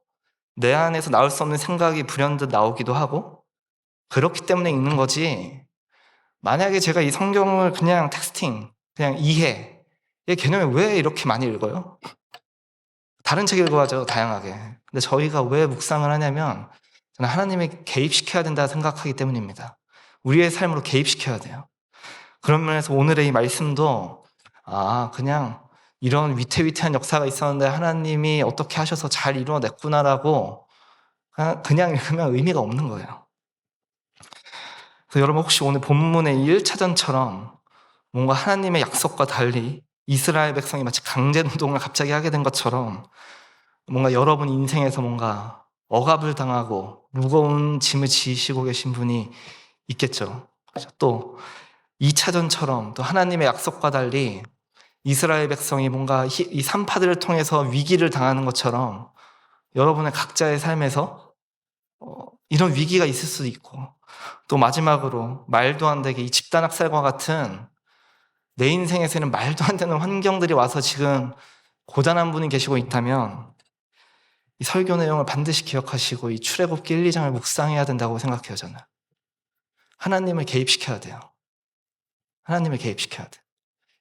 내 안에서 나올 수 없는 생각이 불현듯 나오기도 하고 그렇기 때문에 읽는 거지. 만약에 제가 이 성경을 그냥 텍스팅, 그냥 이해, 이 개념을 왜 이렇게 많이 읽어요? 다른 책 읽어야죠, 다양하게. 근데 저희가 왜 묵상을 하냐면 저는 하나님이 개입시켜야 된다 생각하기 때문입니다. 우리의 삶으로 개입시켜야 돼요. 그런 면에서 오늘의 이 말씀도 그냥 이런 위태위태한 역사가 있었는데 하나님이 어떻게 하셔서 잘 이루어냈구나라고 그냥 읽으면 의미가 없는 거예요. 그래서 여러분 혹시 오늘 본문의 1차전처럼 뭔가 하나님의 약속과 달리 이스라엘 백성이 마치 강제노동을 갑자기 하게 된 것처럼 뭔가 여러분 인생에서 뭔가 억압을 당하고 무거운 짐을 지시고 계신 분이 있겠죠. 또 2차전처럼 또 하나님의 약속과 달리 이스라엘 백성이 뭔가 이 산파들을 통해서 위기를 당하는 것처럼 여러분의 각자의 삶에서 이런 위기가 있을 수도 있고 또 마지막으로 말도 안 되게 이 집단 학살과 같은 내 인생에서는 말도 안 되는 환경들이 와서 지금 고단한 분이 계시고 있다면 이 설교 내용을 반드시 기억하시고 이 출애굽기 1, 2장을 묵상해야 된다고 생각해요. 저는 하나님을 개입시켜야 돼요. 하나님을 개입시켜야 돼요.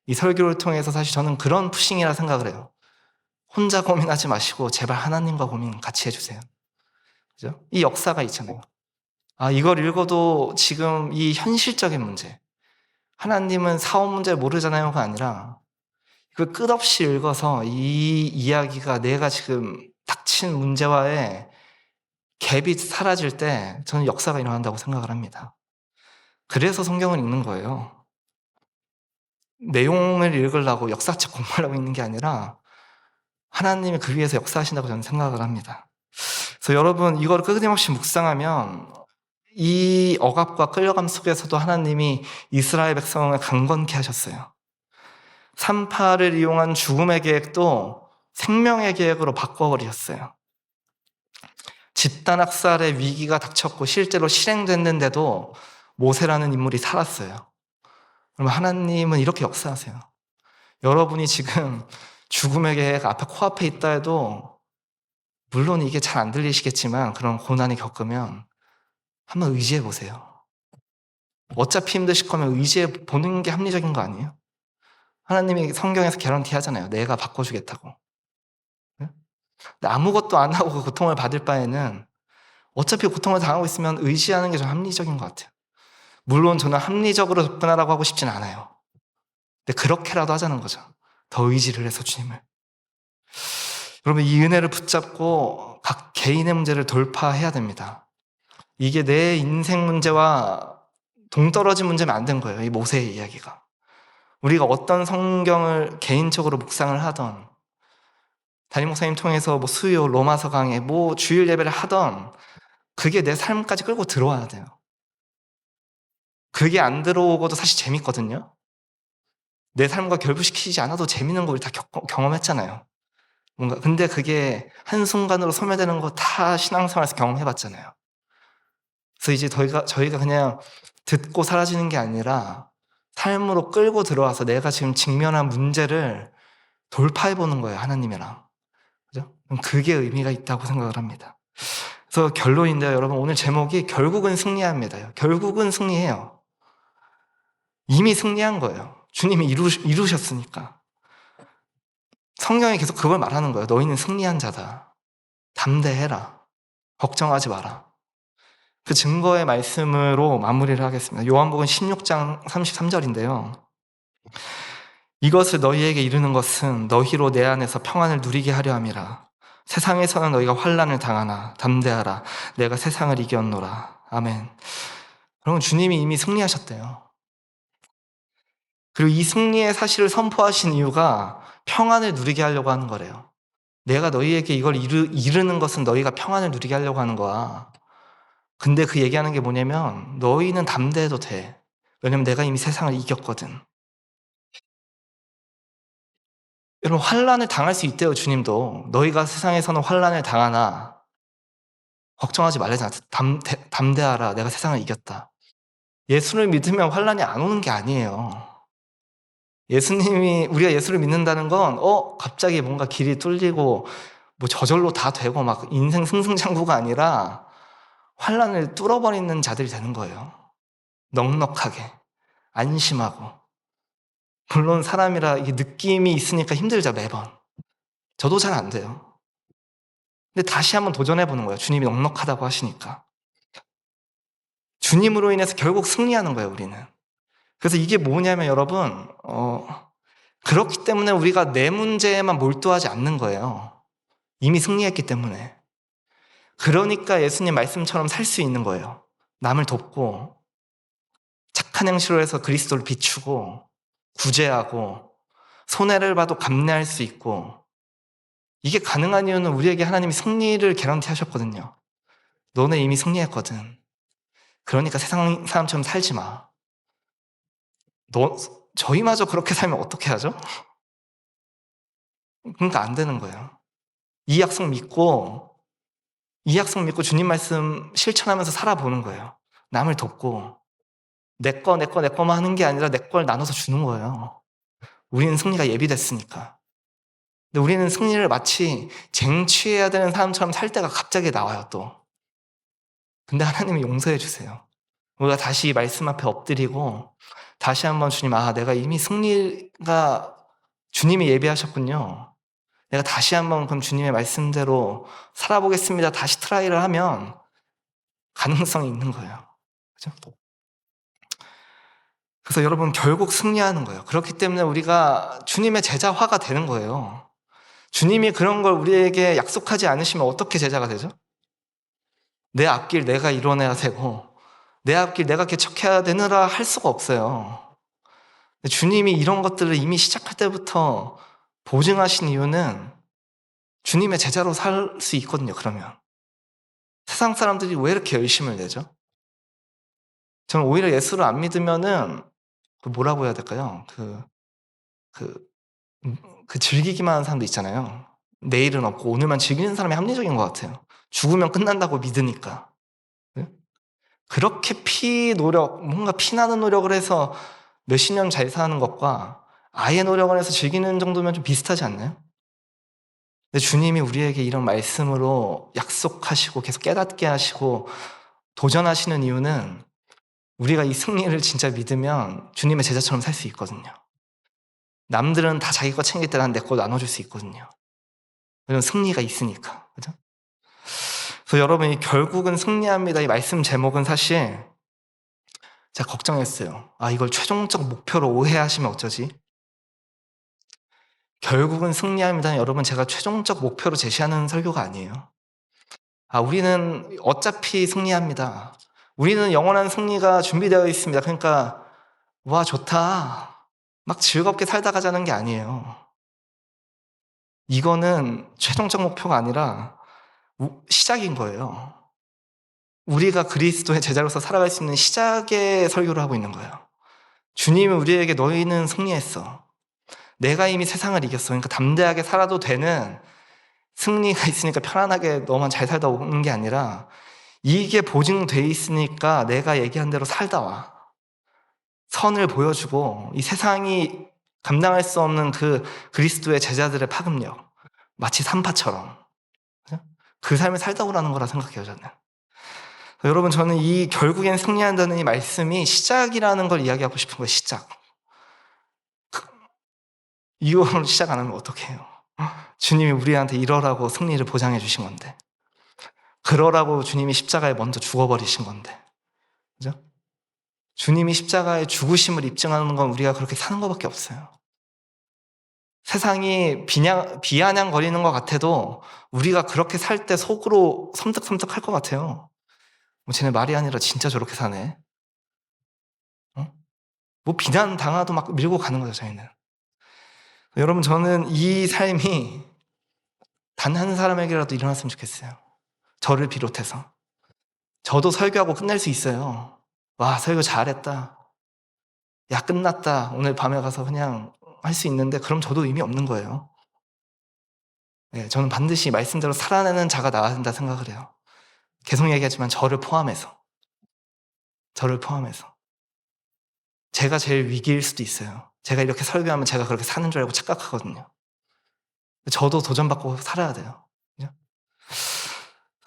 이 설교를 통해서 사실 저는 그런 푸싱이라 생각을 해요. 혼자 고민하지 마시고 제발 하나님과 고민 같이 해주세요. 그죠? 이 역사가 있잖아요. 이걸 읽어도 지금 이 현실적인 문제, 하나님은 사업 문제를 모르잖아요가 아니라 이걸 끝없이 읽어서 이 이야기가 내가 지금 닥친 문제와의 갭이 사라질 때 저는 역사가 일어난다고 생각을 합니다. 그래서 성경을 읽는 거예요. 내용을 읽으려고 역사책 공부하려고 읽는 게 아니라 하나님이 그 위에서 역사하신다고 저는 생각을 합니다. 그래서 여러분 이걸 끊임없이 묵상하면 이 억압과 끌려감 속에서도 하나님이 이스라엘 백성을 강건케 하셨어요. 산파를 이용한 죽음의 계획도 생명의 계획으로 바꿔버리셨어요. 집단 학살의 위기가 닥쳤고 실제로 실행됐는데도 모세라는 인물이 살았어요. 그럼 하나님은 이렇게 역사하세요. 여러분이 지금 죽음의 계획 앞에 코앞에 있다 해도 물론 이게 잘 안 들리시겠지만 그런 고난이 겪으면 한번 의지해 보세요. 어차피 힘드실 거면 의지해 보는 게 합리적인 거 아니에요? 하나님이 성경에서 개런티 하잖아요. 내가 바꿔주겠다고. 근데 아무것도 안 하고 그 고통을 받을 바에는 어차피 고통을 당하고 있으면 의지하는 게 좀 합리적인 것 같아요. 물론 저는 합리적으로 접근하라고 하고 싶진 않아요. 근데 그렇게라도 하자는 거죠. 더 의지를 해서 주님을. 여러분 이 은혜를 붙잡고 각 개인의 문제를 돌파해야 됩니다. 이게 내 인생 문제와 동떨어진 문제면 안 된 거예요. 이 모세의 이야기가. 우리가 어떤 성경을 개인적으로 묵상을 하던 담임 목사님 통해서 뭐 수요, 로마서 강해, 뭐 주일 예배를 하던 그게 내 삶까지 끌고 들어와야 돼요. 그게 안 들어오고도 사실 재밌거든요. 내 삶과 결부시키지 않아도 재밌는 거 우리 다 경험했잖아요. 뭔가 근데 그게 한순간으로 소멸되는 거 다 신앙생활에서 경험해봤잖아요. 그래서 이제 저희가 그냥 듣고 사라지는 게 아니라 삶으로 끌고 들어와서 내가 지금 직면한 문제를 돌파해보는 거예요, 하나님이랑. 그죠? 그게 의미가 있다고 생각을 합니다. 그래서 결론인데요, 여러분. 오늘 제목이 결국은 승리합니다. 결국은 승리해요. 이미 승리한 거예요. 주님이 이루셨으니까. 성경이 계속 그걸 말하는 거예요. 너희는 승리한 자다. 담대해라. 걱정하지 마라. 그 증거의 말씀으로 마무리를 하겠습니다. 요한복음 16장 33절인데요. 이것을 너희에게 이르는 것은 너희로 내 안에서 평안을 누리게 하려 함이라. 세상에서는 너희가 환난을 당하나 담대하라. 내가 세상을 이겼노라. 아멘. 여러분 주님이 이미 승리하셨대요. 그리고 이 승리의 사실을 선포하신 이유가 평안을 누리게 하려고 하는 거래요. 내가 너희에게 이걸 이르는 것은 너희가 평안을 누리게 하려고 하는 거야. 근데 그 얘기하는 게 뭐냐면 너희는 담대해도 돼. 왜냐면 내가 이미 세상을 이겼거든. 여러분 환난을 당할 수 있대요. 주님도. 너희가 세상에서는 환난을 당하나 걱정하지 말라잖아. 담대하라. 내가 세상을 이겼다. 예수를 믿으면 환란이 안 오는 게 아니에요. 우리가 예수를 믿는다는 건 갑자기 뭔가 길이 뚫리고 뭐 저절로 다 되고 막 인생 승승장구가 아니라 환란을 뚫어버리는 자들이 되는 거예요. 넉넉하게 안심하고. 물론 사람이라 이게 느낌이 있으니까 힘들죠, 매번. 저도 잘 안 돼요. 근데 다시 한번 도전해보는 거예요. 주님이 넉넉하다고 하시니까. 주님으로 인해서 결국 승리하는 거예요, 우리는. 그래서 이게 뭐냐면 여러분, 그렇기 때문에 우리가 내 문제에만 몰두하지 않는 거예요. 이미 승리했기 때문에. 그러니까 예수님 말씀처럼 살 수 있는 거예요. 남을 돕고 착한 행실로 해서 그리스도를 비추고 구제하고 손해를 봐도 감내할 수 있고, 이게 가능한 이유는 우리에게 하나님이 승리를 개런티 하셨거든요. 너네 이미 승리했거든. 그러니까 세상 사람처럼 살지 마. 저희마저 그렇게 살면 어떻게 하죠? 그러니까 안 되는 거예요. 이 약속 믿고 주님 말씀 실천하면서 살아보는 거예요. 남을 돕고 내 거만 하는 게 아니라 내 걸 나눠서 주는 거예요. 우리는 승리가 예비됐으니까. 근데 우리는 승리를 마치 쟁취해야 되는 사람처럼 살 때가 갑자기 나와요, 또. 근데 하나님이 용서해 주세요. 우리가 다시 말씀 앞에 엎드리고 다시 한번 주님, 내가 이미 승리가 주님이 예비하셨군요. 내가 다시 한번 그럼 주님의 말씀대로 살아보겠습니다. 다시 트라이를 하면 가능성이 있는 거예요. 그죠? 그래서 여러분 결국 승리하는 거예요. 그렇기 때문에 우리가 주님의 제자화가 되는 거예요. 주님이 그런 걸 우리에게 약속하지 않으시면 어떻게 제자가 되죠? 내 앞길 내가 이뤄내야 되고 내 앞길 내가 개척해야 되느라 할 수가 없어요. 주님이 이런 것들을 이미 시작할 때부터 보증하신 이유는 주님의 제자로 살 수 있거든요. 그러면 세상 사람들이 왜 이렇게 열심을 내죠? 저는 오히려 예수를 안 믿으면은 뭐라고 해야 될까요? 즐기기만 하는 사람도 있잖아요. 내일은 없고 오늘만 즐기는 사람이 합리적인 것 같아요. 죽으면 끝난다고 믿으니까. 네? 그렇게 뭔가 피나는 노력을 해서 몇십 년 잘 사는 것과 아예 노력을 해서 즐기는 정도면 좀 비슷하지 않나요? 근데 주님이 우리에게 이런 말씀으로 약속하시고 계속 깨닫게 하시고 도전하시는 이유는 우리가 이 승리를 진짜 믿으면 주님의 제자처럼 살 수 있거든요. 남들은 다 자기 거 챙길 때 난 내 거 나눠줄 수 있거든요. 이런 승리가 있으니까. 그죠? 그래서 여러분이 결국은 승리합니다. 이 말씀 제목은 사실 제가 걱정했어요. 이걸 최종적 목표로 오해하시면 어쩌지? 결국은 승리합니다. 여러분, 제가 최종적 목표로 제시하는 설교가 아니에요. 우리는 어차피 승리합니다. 우리는 영원한 승리가 준비되어 있습니다. 그러니까 와 좋다. 막 즐겁게 살다 가자는 게 아니에요. 이거는 최종적 목표가 아니라 시작인 거예요. 우리가 그리스도의 제자로서 살아갈 수 있는 시작의 설교를 하고 있는 거예요. 주님이 우리에게 너희는 승리했어. 내가 이미 세상을 이겼어. 그러니까 담대하게 살아도 되는 승리가 있으니까 편안하게 너만 잘 살다 오는 게 아니라 이게 보증돼 있으니까 내가 얘기한 대로 살다 와. 선을 보여주고 이 세상이 감당할 수 없는 그 그리스도의 제자들의 파급력, 마치 산파처럼 그 삶을 살다 오라는 거라 생각해요, 저는. 여러분, 저는 이 결국엔 승리한다는 이 말씀이 시작이라는 걸 이야기하고 싶은 거예요. 시작. 이거로 시작 안 하면 어떡해요? 주님이 우리한테 이러라고 승리를 보장해 주신 건데, 그러라고 주님이 십자가에 먼저 죽어버리신 건데, 그죠? 주님이 십자가에 죽으심을 입증하는 건 우리가 그렇게 사는 것밖에 없어요. 세상이 비아냥거리는 것 같아도 우리가 그렇게 살 때 속으로 섬뜩섬뜩할 것 같아요. 쟤네 말이 아니라 진짜 저렇게 사네. 뭐 비난 당하도 막 밀고 가는 거죠, 저희는. 여러분, 저는 이 삶이 단 한 사람에게라도 일어났으면 좋겠어요. 저를 비롯해서. 저도 설교하고 끝낼 수 있어요. 와, 설교 잘했다. 야, 끝났다. 오늘 밤에 가서 그냥 할 수 있는데, 그럼 저도 의미 없는 거예요. 네, 저는 반드시 말씀대로 살아내는 자가 나와야 된다 생각을 해요. 계속 얘기하지만 저를 포함해서 제가 제일 위기일 수도 있어요. 제가 이렇게 설교하면 제가 그렇게 사는 줄 알고 착각하거든요. 저도 도전받고 살아야 돼요. 그죠?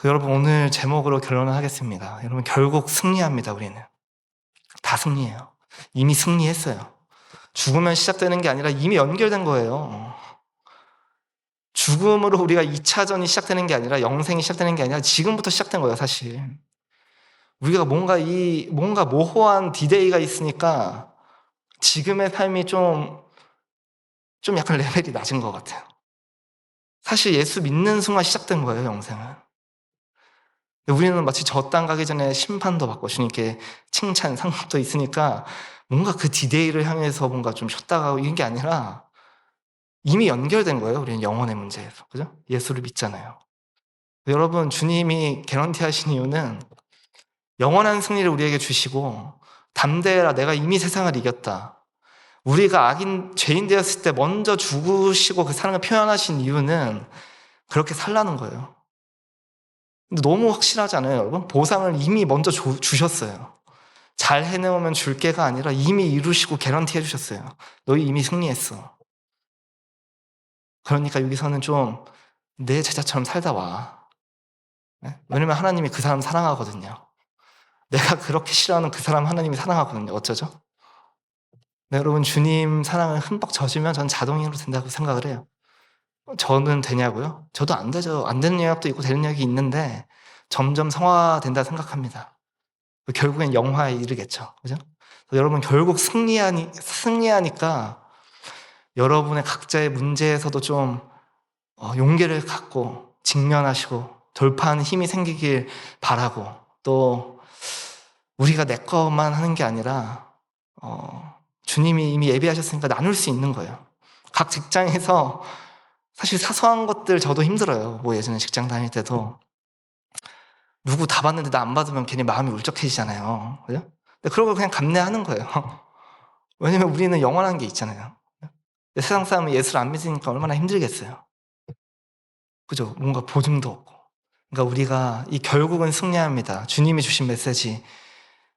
여러분, 오늘 제목으로 결론을 하겠습니다. 여러분, 결국 승리합니다. 우리는 다 승리해요. 이미 승리했어요. 죽으면 시작되는 게 아니라 이미 연결된 거예요. 죽음으로 우리가 2차전이 시작되는 게 아니라, 영생이 시작되는 게 아니라 지금부터 시작된 거예요, 사실. 우리가 뭔가 모호한 디데이가 있으니까 지금의 삶이 좀 약간 레벨이 낮은 것 같아요. 사실 예수 믿는 순간 시작된 거예요, 영생은. 우리는 마치 저 땅 가기 전에 심판도 받고 주님께 칭찬, 상급도 있으니까 뭔가 그 디데이를 향해서 뭔가 좀 쉬었다가 이런 게 아니라 이미 연결된 거예요. 우리는 영혼의 문제에서. 그죠? 예수를 믿잖아요. 여러분, 주님이 개런티 하신 이유는 영원한 승리를 우리에게 주시고, 담대해라, 내가 이미 세상을 이겼다. 우리가 죄인 되었을 때 먼저 죽으시고 그 사랑을 표현하신 이유는 그렇게 살라는 거예요. 근데 너무 확실하지 않아요, 여러분? 보상을 이미 먼저 주셨어요. 잘 해내오면 줄게가 아니라 이미 이루시고 개런티 해주셨어요. 너희 이미 승리했어. 그러니까 여기서는 좀 내 제자처럼 살다 와. 왜냐면 하나님이 그 사람 사랑하거든요. 내가 그렇게 싫어하는 그 사람 하나님이 사랑하거든요. 어쩌죠? 네, 여러분, 주님 사랑을 흠뻑 젖으면 전 자동으로 된다고 생각을 해요. 저는 되냐고요? 저도 안 되죠. 안 되는 영역도 있고 되는 영역이 있는데 점점 성화된다 생각합니다. 결국엔 영화에 이르겠죠. 그죠? 여러분, 결국 승리하니까 여러분의 각자의 문제에서도 좀 용기를 갖고 직면하시고 돌파하는 힘이 생기길 바라고, 또 우리가 내 것만 하는 게 아니라 주님이 이미 예비하셨으니까 나눌 수 있는 거예요. 각 직장에서 사실 사소한 것들 저도 힘들어요. 뭐 예전에 직장 다닐 때도 누구 다 받는데 나 안 받으면 괜히 마음이 울적해지잖아요. 그죠? 근데 그러고 그냥 감내하는 거예요. 왜냐면 우리는 영원한 게 있잖아요. 세상 사람은 예수를 안 믿으니까 얼마나 힘들겠어요. 그죠? 뭔가 보증도 없고. 그러니까 우리가 결국은 승리합니다. 주님이 주신 메시지,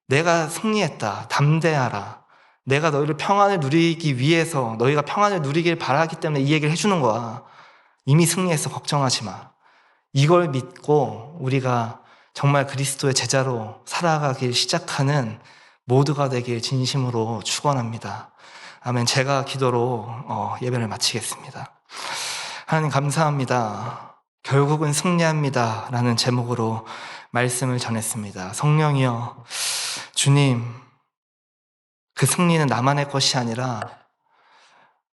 내가 승리했다, 담대하라, 내가 너희를 평안을 누리기 위해서, 너희가 평안을 누리길 바라기 때문에 이 얘기를 해주는 거야. 이미 승리했어, 걱정하지 마. 이걸 믿고 우리가 정말 그리스도의 제자로 살아가길 시작하는 모두가 되길 진심으로 축원합니다. 아멘. 제가 기도로 예배를 마치겠습니다. 하나님, 감사합니다. 결국은 승리합니다 라는 제목으로 말씀을 전했습니다. 성령이여, 주님, 그 승리는 나만의 것이 아니라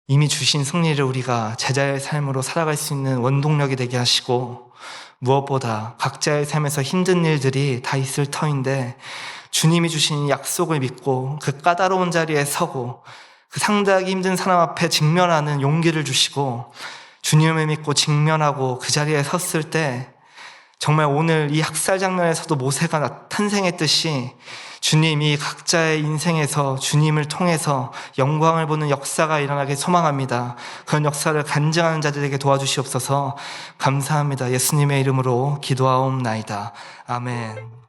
이미 주신 승리를 우리가 제자의 삶으로 살아갈 수 있는 원동력이 되게 하시고, 무엇보다 각자의 삶에서 힘든 일들이 다 있을 터인데 주님이 주신 약속을 믿고 그 까다로운 자리에 서고 그 상대하기 힘든 사람 앞에 직면하는 용기를 주시고, 주님을 믿고 직면하고 그 자리에 섰을 때 정말 오늘 이 학살 장면에서도 모세가 탄생했듯이 주님이 각자의 인생에서 주님을 통해서 영광을 보는 역사가 일어나길 소망합니다. 그런 역사를 간증하는 자들에게 도와주시옵소서. 감사합니다. 예수님의 이름으로 기도하옵나이다. 아멘.